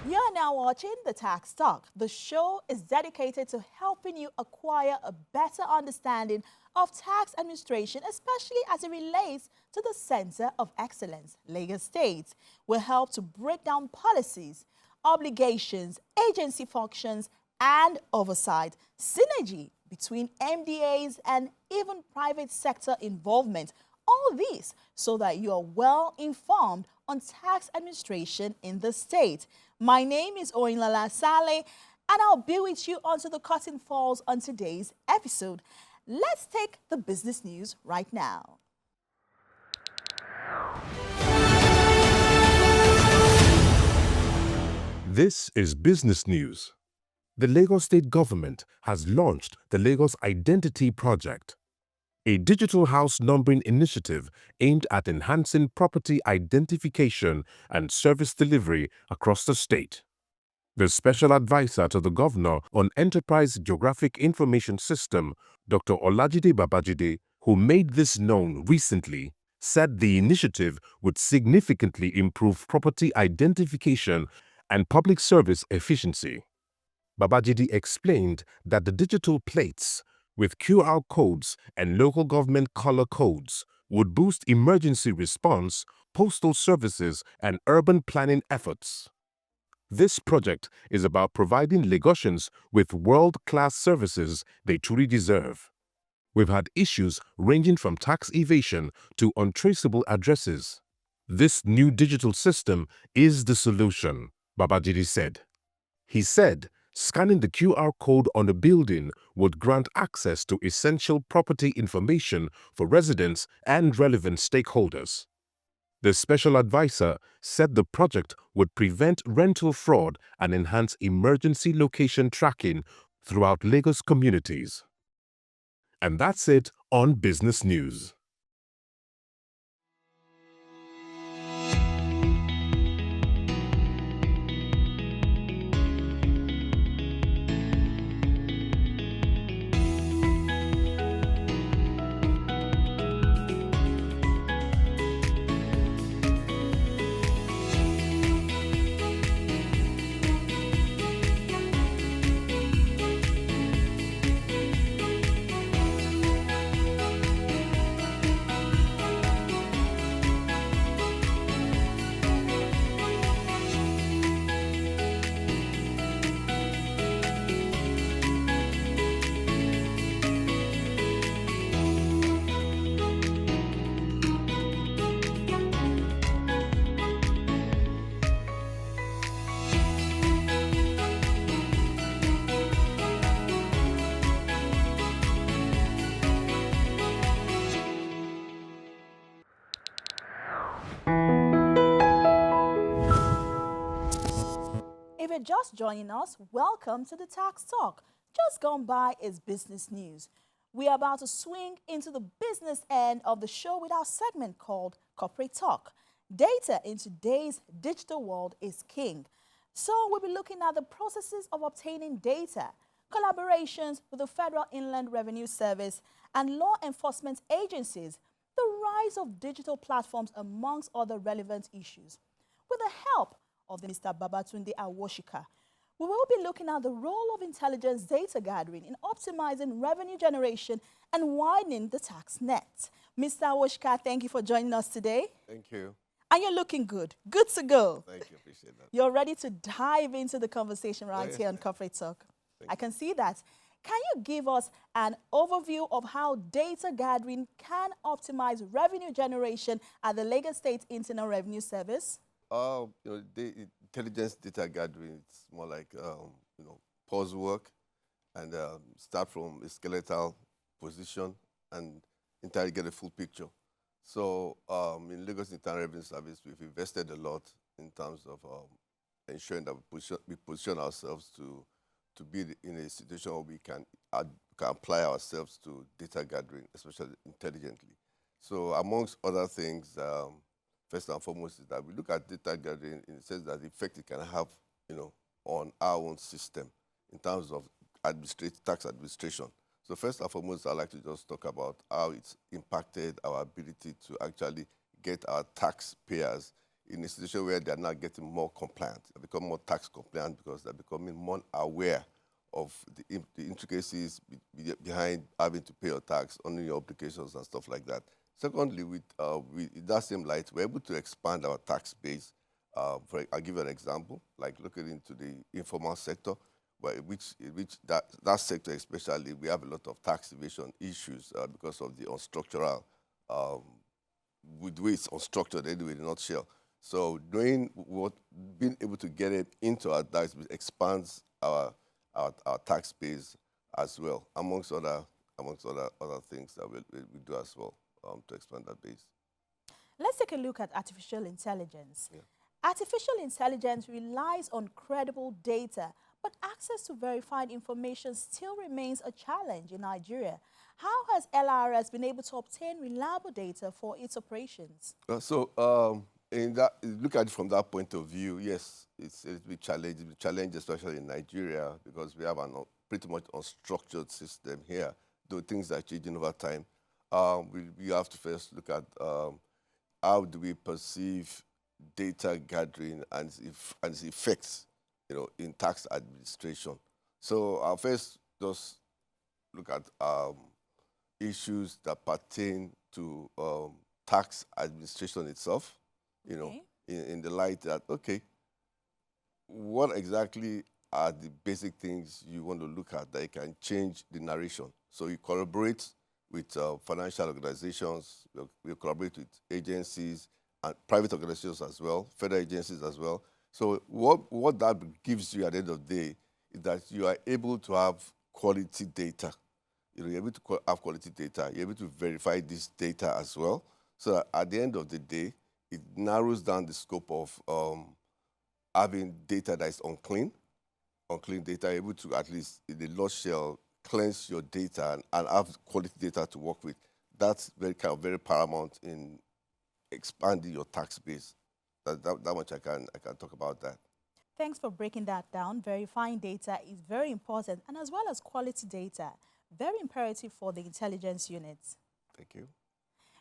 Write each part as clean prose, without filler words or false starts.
You're now watching The Tax Talk. The show is dedicated to helping you acquire a better understanding of tax administration, especially as it relates to the Center of Excellence, Lagos State. We'll help to break down policies, obligations, agency functions, and oversight, synergy between MDAs and even private sector involvement. All this so that you are well informed on tax administration in the state. My name is Oyinlala Saleh, and I'll be with you until the curtain falls on today's episode. Let's take the business news right now. This is business news. The Lagos State government has launched the Lagos Identity Project, a digital house numbering initiative aimed at enhancing property identification and service delivery across the state. The special advisor to the governor on Enterprise Geographic Information System, Dr. Olajide Babajide, who made this known recently, said the initiative would significantly improve property identification and public service efficiency. Babajide explained that the digital plates with QR codes and local government color codes would boost emergency response, postal services, and urban planning efforts. This project is about providing Lagosians with world-class services they truly deserve. We've had issues ranging from tax evasion to untraceable addresses. This new digital system is the solution, Babajide said. He said scanning the QR code on a building would grant access to essential property information for residents and relevant stakeholders. The special advisor said the project would prevent rental fraud and enhance emergency location tracking throughout Lagos communities. And that's it on Business News. If you're just joining us, welcome to the Tax Talk. Just gone by is business news. We are about to swing into the business end of the show with our segment called Corporate Talk. Data in today's digital world is king. So we'll be looking at the processes of obtaining data, collaborations with the Federal Inland Revenue Service and law enforcement agencies, the rise of digital platforms amongst other relevant issues. With the help of Mr. Babatunde Awosika, we will be looking at the role of intelligence data gathering in optimizing revenue generation and widening the tax net. Mr. Awosika, thank you for joining us today. Thank you. And you're looking good. Good to go. Thank you. Appreciate that. You're ready to dive into the conversation right Yes, here on ma'am. Corporate Talk. Thank I can see that. Can you give us an overview of how data gathering can optimize revenue generation at the Lagos State Internal Revenue Service? The intelligence data gathering, it's more like, pause work and start from a skeletal position and entirely get a full picture. So in Lagos Internal Revenue Service, we've invested a lot in terms of ensuring that we position ourselves to be in a situation where we can apply ourselves to data gathering, especially intelligently. So amongst other things, first and foremost is that we look at data gathering in the sense that the effect it can have, on our own system in terms of tax administration. So first and foremost, I'd like to just talk about how it's impacted our ability to actually get our taxpayers in a situation where they're not getting more compliant. They become more tax compliant because they're becoming more aware of the intricacies behind having to pay your tax on your obligations and stuff like that. Secondly, in that same light, we're able to expand our tax base. I'll give you an example, like looking into the informal sector, which that sector especially, we have a lot of tax evasion issues because of the unstructural, with the way it's unstructured anyway, in a nutshell. So being able to get it into our tax base expands our tax base as well, amongst other things that we do as well to expand that base. Let's take a look at artificial intelligence. Yeah. Artificial intelligence relies on credible data, but access to verified information still remains a challenge in Nigeria. How has LRS been able to obtain reliable data for its operations? In that, look at it from that point of view, yes, it's a big challenge. It's a challenge, especially in Nigeria, because we have a pretty much unstructured system here, though things are changing over time. We have to first look at how do we perceive data gathering and its effects, in tax administration. So I'll first just look at issues that pertain to tax administration itself, Okay. in the light that, okay, what exactly are the basic things you want to look at that can change the narration? So you collaborate with financial organizations, we collaborate with agencies and private organizations as well, federal agencies as well. So what that gives you at the end of the day is that you are able to have quality data. You're able to have quality data. You're able to verify this data as well. So that at the end of the day, it narrows down the scope of having data that is unclean data, able to at least in the Lord shall cleanse your data and have quality data to work with. That's very paramount in expanding your tax base. That much I can talk about that. Thanks for breaking that down. Verifying data is very important, and as well as quality data, very imperative for the intelligence units. Thank you.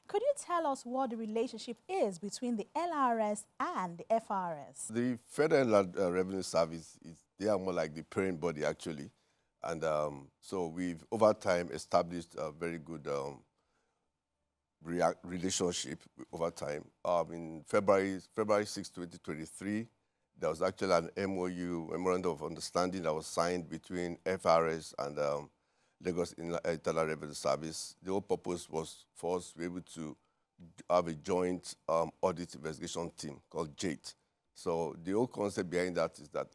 Could you tell us what the relationship is between the LRS and the FRS? The Federal Revenue Service, they are more like the parent body, actually. And so we've, over time, established a very good relationship over time. In February 6, 2023, there was actually an MOU, Memorandum of Understanding, that was signed between FRS and Lagos Internal Revenue Service. The whole purpose was for us to be able to have a joint audit investigation team called JATE. So the whole concept behind that is that,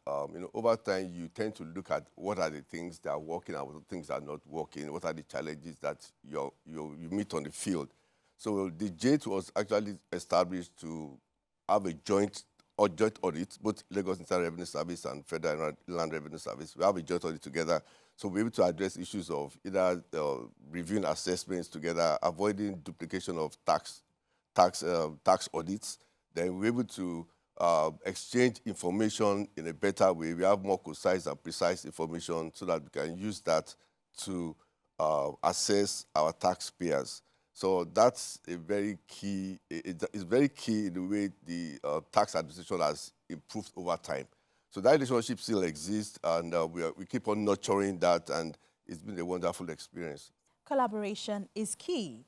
over time, you tend to look at what are the things that are working and what things that are not working, what are the challenges that you meet on the field. So the JATE was actually established to have a joint audit, both Lagos Internal Revenue Service and Federal Land Revenue Service. We have a joint audit together. So we're able to address issues of either reviewing assessments together, avoiding duplication of tax audits. Then we're able to exchange information in a better way. We have more concise and precise information so that we can use that to assess our taxpayers. So that's a very key. It's very key in the way the tax administration has improved over time. So that relationship still exists, and we keep on nurturing that, and it's been a wonderful experience. Collaboration is key.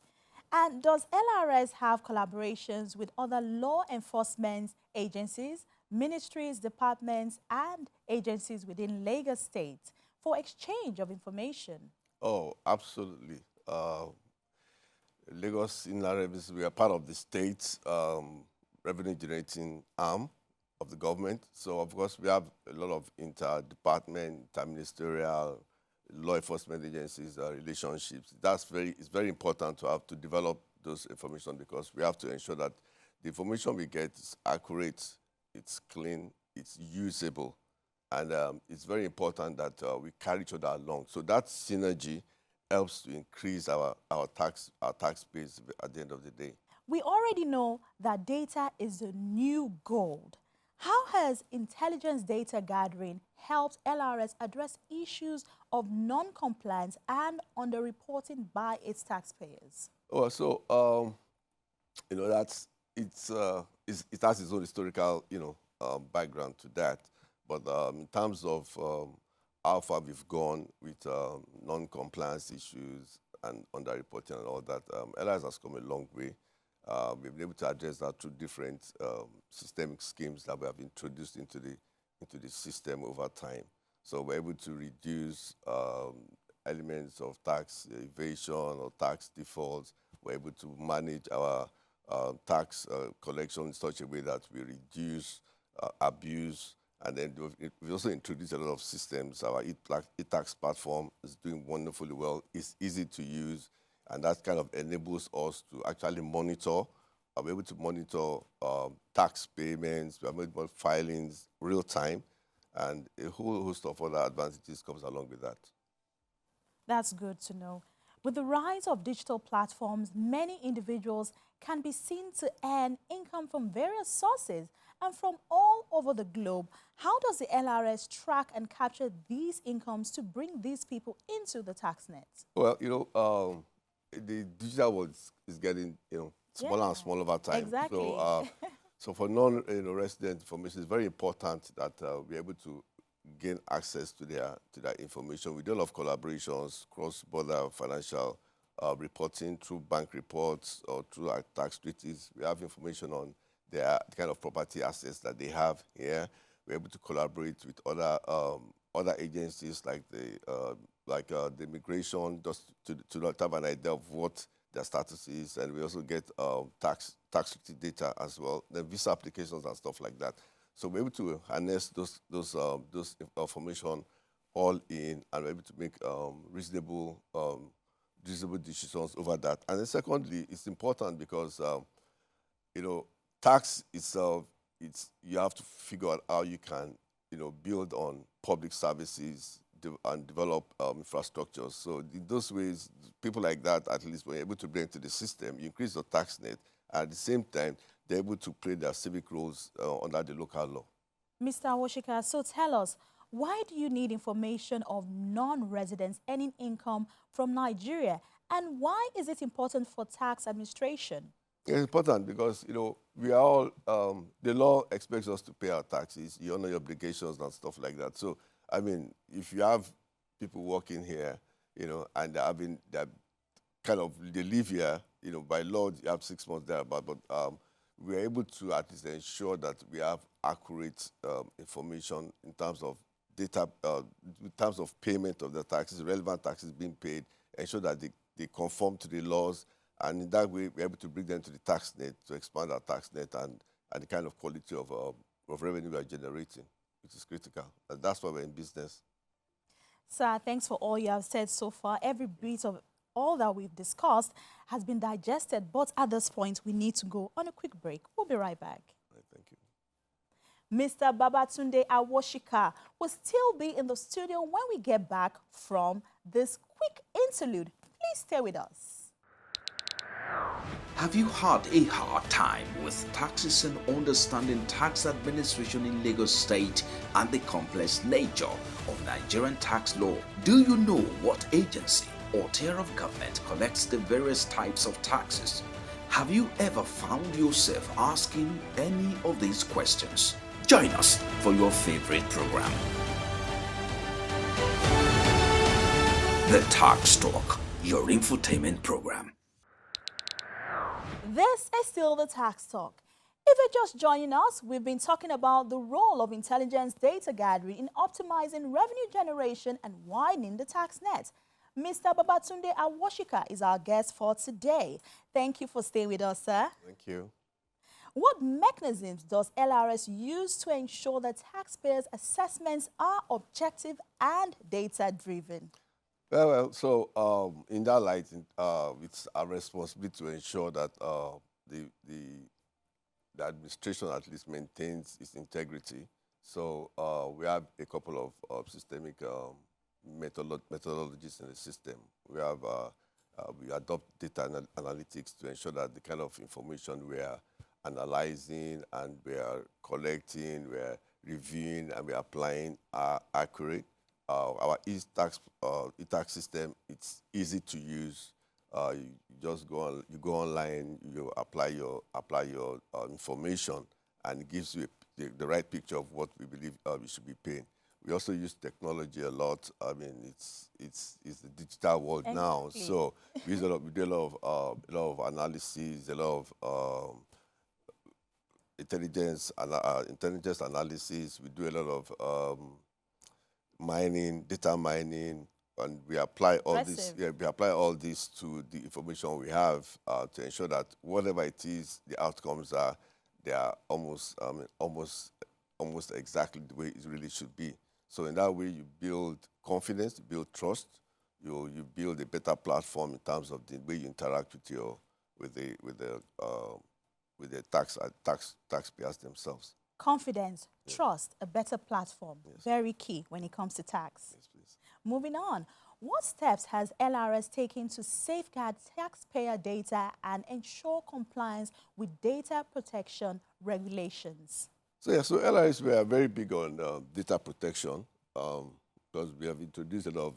And does LRS have collaborations with other law enforcement agencies, ministries, departments, and agencies within Lagos State for exchange of information? Oh, absolutely. Lagos Inland Revenue, we are part of the state's revenue generating arm of the government. So, of course, we have a lot of inter-department, inter-ministerial, law enforcement agencies relationships. It's very important to have to develop those information, because we have to ensure that the information we get is accurate, it's clean, it's usable, and it's very important that we carry each other along. So that synergy helps to increase our tax base at the end of the day. We already know that data is the new gold. How has intelligence data gathering helped LRS address issues of non-compliance and underreporting by its taxpayers? Oh, so, it has its own historical, background to that. But in terms of how far we've gone with non-compliance issues and underreporting and all that, LRS has come a long way. We've been able to address that through different systemic schemes that we have introduced into the system over time. So we're able to reduce elements of tax evasion or tax defaults. We're able to manage our tax collection in such a way that we reduce abuse. And then we also introduced a lot of systems. Our e-tax platform is doing wonderfully well. It's easy to use, and that kind of enables us to actually monitor. We're able to monitor tax payments, we're able to monitor filings real time, and a whole host of other advantages comes along with that. That's good to know. With the rise of digital platforms, many individuals can be seen to earn income from various sources and from all over the globe. How does the LRS track and capture these incomes to bring these people into the tax net? Well, the digital world is getting, smaller and smaller over time. Exactly. So for non-resident information, it's very important that we're able to gain access to their information. We do a lot of collaborations, cross-border financial reporting through bank reports or through our tax treaties. We have information on the kind of property assets that they have here. We're able to collaborate with other agencies like the immigration, just to not have an idea of what their status is, and we also get tax treaty data as well, the visa applications and stuff like that. So we're able to harness those information all in, and we're able to make reasonable decisions over that. And then secondly, it's important because tax itself, you have to figure out how you can build on public services and develop infrastructure. So in those ways, people like that, at least, were able to bring to the system, you increase the tax net. At the same time, they're able to play their civic roles under the local law. Mr. Awosika, so tell us, why do you need information of non-residents earning income from Nigeria? And why is it important for tax administration? It's important because, we are all, the law expects us to pay our taxes, you honor your obligations and stuff like that. So, I mean, if you have people working here, and they live here, by law, you have 6 months there, but we're able to at least ensure that we have accurate information in terms of data, in terms of payment of the taxes, relevant taxes being paid, ensure that they conform to the laws, and in that way, we're able to bring them to the tax net, to expand our tax net and the kind of quality of revenue we are generating, which is critical. And that's why we're in business. Sir, thanks for all you have said so far. Every bit of all that we've discussed has been digested, but at this point, we need to go on a quick break. We'll be right back. Right, thank you. Mr. Babatunde Awosika will still be in the studio when we get back from this quick interlude. Please stay with us. Have you had a hard time with taxes and understanding tax administration in Lagos State and the complex nature of Nigerian tax law? Do you know what agency or tier of government collects the various types of taxes? Have you ever found yourself asking any of these questions? Join us for your favorite program, The Tax Talk, your infotainment program. This is still the Tax Talk. If you're just joining us, we've been talking about the role of intelligence data gathering in optimizing revenue generation and widening the tax net. Mr. Babatunde Awosika is our guest for today. Thank you for staying with us, sir. Thank you. What mechanisms does LRS use to ensure that taxpayers' assessments are objective and data-driven? Well, so in that light, it's our responsibility to ensure that the administration at least maintains its integrity. So we have a couple of systemic methodologies in the system. We have we adopt data analytics to ensure that the kind of information we are analyzing and we are collecting, we are reviewing, and we are applying are accurate. Our e-tax system, it's easy to use. You just you go online, you apply your information, and it gives you the right picture of what we believe you should be paying. We also use technology a lot. I mean, it's the digital world now, Exactly. so we use we do a lot of analysis, a lot of intelligence analysis. We do a lot of mining, data mining, and we apply all this. Impressive. Yeah, we apply all this to the information we have to ensure that whatever it is, the outcomes are, they are almost exactly the way it really should be. So in that way, you build confidence, you build trust, you build a better platform in terms of the way you interact with your with the taxpayers themselves. Confidence, trust, a better platform. Yes. Very key when it comes to tax. Yes, please. Moving on, what steps has LRS taken to safeguard taxpayer data and ensure compliance with data protection regulations? So LRS, we are very big on data protection because we have introduced a lot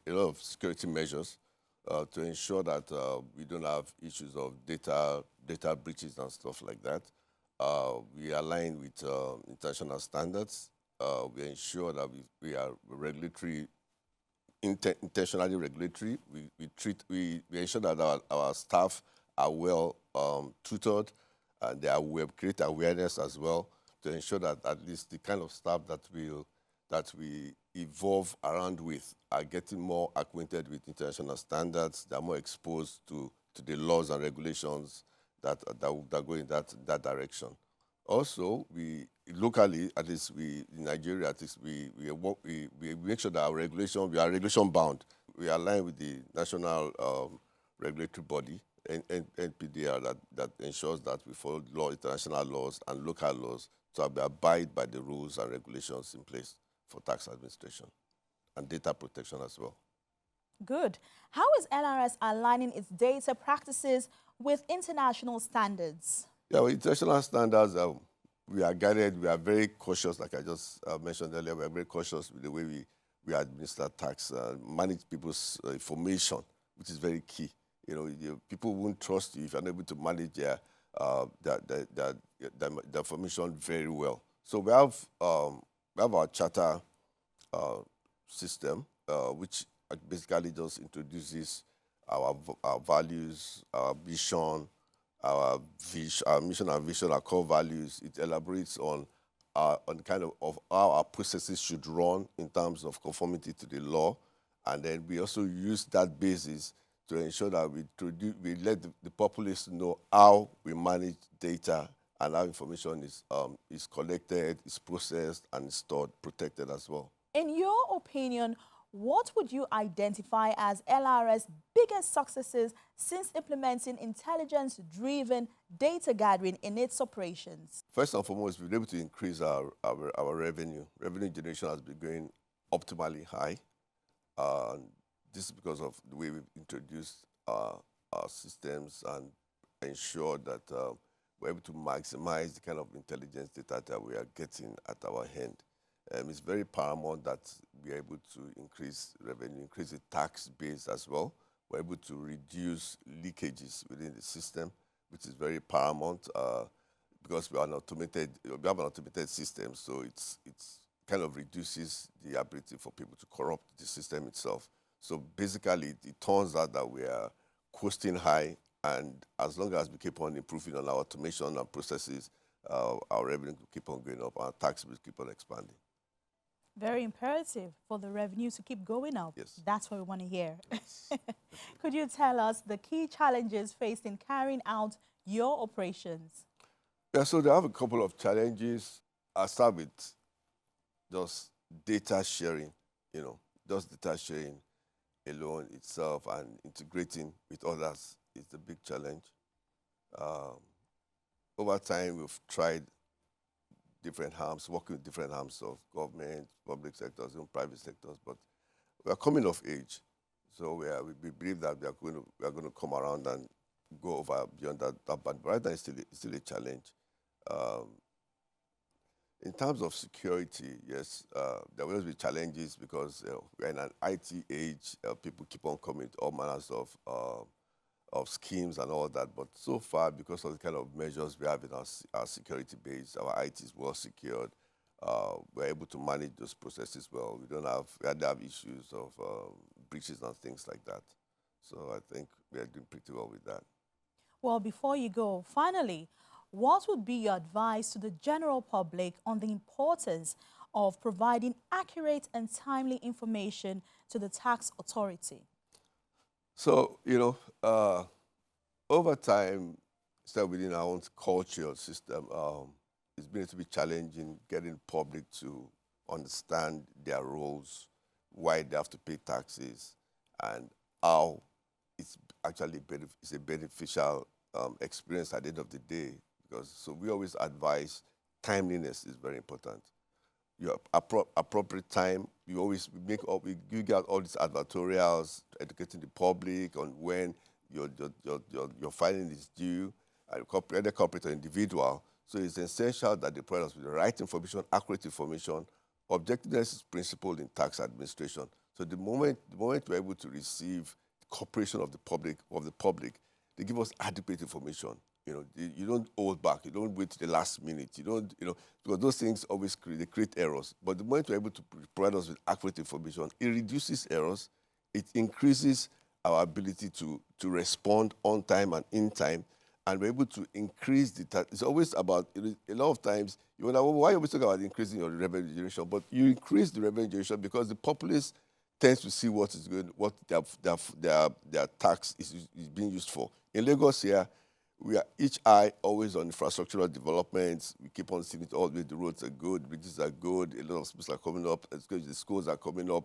of security measures to ensure that we don't have issues of data breaches and stuff like that. We align with international standards. We ensure that we are regulatory, intentionally regulatory. We ensure that our staff are well tutored, and we create awareness as well to ensure that at least the kind of staff that we evolve around with are getting more acquainted with international standards. They are more exposed to the laws and regulations that go in that direction. Also, we locally, at least in Nigeria, at least we make sure that we are regulation bound. We align with the national regulatory body, NPDR, that ensures that we follow international laws and local laws to abide by the rules and regulations in place for tax administration and data protection as well. Good. How is LRS aligning its data practices with international standards? Yeah, with international standards, we are guided. We are very cautious, like I just mentioned earlier. We are very cautious with the way we administer tax, manage people's information, which is very key. People won't trust you if you're not able to manage their information very well. So we have our charter system, which basically just introduces our values, our vision, our mission and vision, our core values. It elaborates on kind of how our processes should run in terms of conformity to the law, and then we also use that basis to ensure that we let the populace know how we manage data and how information is collected, is processed, and is stored, protected as well. In your opinion, what would you identify as LRS' biggest successes since implementing intelligence-driven data gathering in its operations? First and foremost, we've been able to increase our revenue. Revenue generation has been going optimally high. This is because of the way we've introduced our systems and ensured that we're able to maximize the kind of intelligence data that we are getting at our hand. It's very paramount that we are able to increase revenue, increase the tax base as well. We're able to reduce leakages within the system, which is very paramount because we have an automated system, so it's kind of reduces the ability for people to corrupt the system itself. So basically, it turns out that we are coasting high, and as long as we keep on improving on our automation and processes, our revenue will keep on going up, our tax will keep on expanding. Very imperative for the revenue to keep going up. Yes. That's what we want to hear. Yes. Could you tell us the key challenges faced in carrying out your operations? Yeah, so they have a couple of challenges. I'll start with just data sharing, just data sharing alone itself and integrating with others is the big challenge. Over time, we've tried different arms, working with different arms of government, public sectors, and private sectors, but we are coming of age. So we believe that we are going to come around and go over beyond that. But right now, it's still a challenge. In terms of security, yes, there will always be challenges because we're in an IT age. People keep on coming with all manners of of schemes and all that. But so far, because of the kind of measures we have in our security base, our IT is well secured. We're able to manage those processes well. We don't have issues of breaches and things like that. So I think we are doing pretty well with that. Well, before you go, finally, what would be your advice to the general public on the importance of providing accurate and timely information to the tax authority? So, over time, still within our own cultural system, it's been a little bit challenging getting the public to understand their roles, why they have to pay taxes, and how it's actually it's a beneficial experience at the end of the day. So we always advise timeliness is very important. Your appropriate time. We give out all these advertorials, educating the public on when your filing is due, either corporate or individual. So it's essential that they provide us with the right information, accurate information. Objectiveness is principle in tax administration. So the moment we're able to receive the cooperation of the public, they give us adequate information. You don't hold back. You don't wait to the last minute. You don't, because those things always create errors. But the moment we're able to provide us with accurate information, it reduces errors. It increases our ability to respond on time and in time. And we're able to increase it's always about, a lot of times, why are you always talking about increasing your revenue generation? But you increase the revenue generation because the populace tends to see what their tax is being used for. In Lagos here, we are each eye always on infrastructural developments. We keep on seeing it all the way. The roads are good, bridges are good, a lot of schools are coming up, the schools are coming up,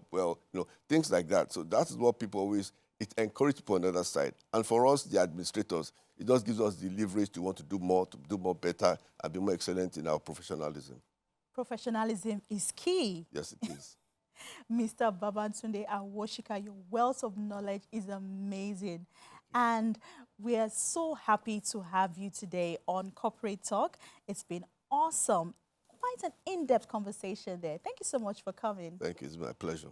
things like that. So that is what people always, it encourages people on the other side. And for us, the administrators, it just gives us the leverage to want to do more better, and be more excellent in our professionalism. Professionalism is key. Yes, it is. Mr. Babatunde Awosika, your wealth of knowledge is amazing. And we are so happy to have you today on Corporate Talk. It's been awesome. Quite an in-depth conversation there. Thank you so much for coming. Thank you. It's my pleasure.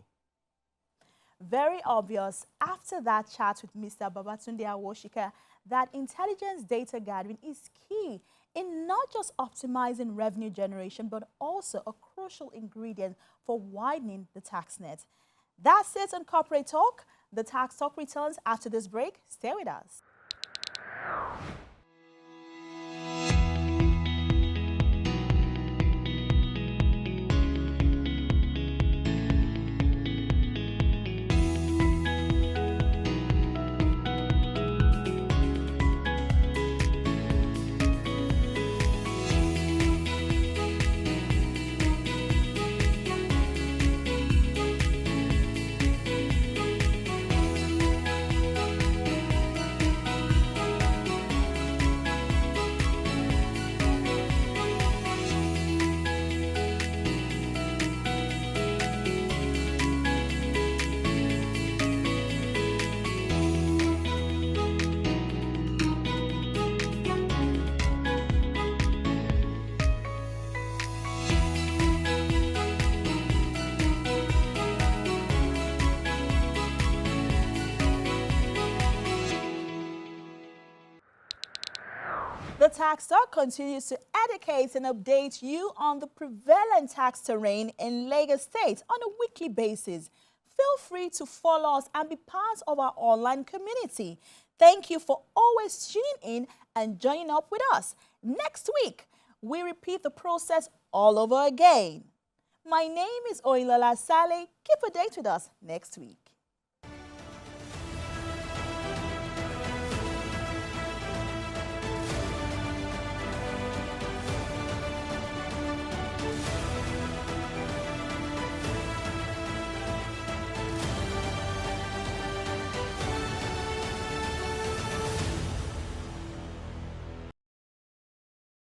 Very obvious after that chat with Mr. Babatunde Awosika that intelligence data gathering is key in not just optimizing revenue generation, but also a crucial ingredient for widening the tax net. That's it on Corporate Talk. The Tax Talk returns after this break. Stay with us. The Tax Talk continues to educate and update you on the prevalent tax terrain in Lagos State on a weekly basis. Feel free to follow us and be part of our online community. Thank you for always tuning in and joining up with us. Next week, we repeat the process all over again. My name is Oilola Saleh. Keep a date with us next week.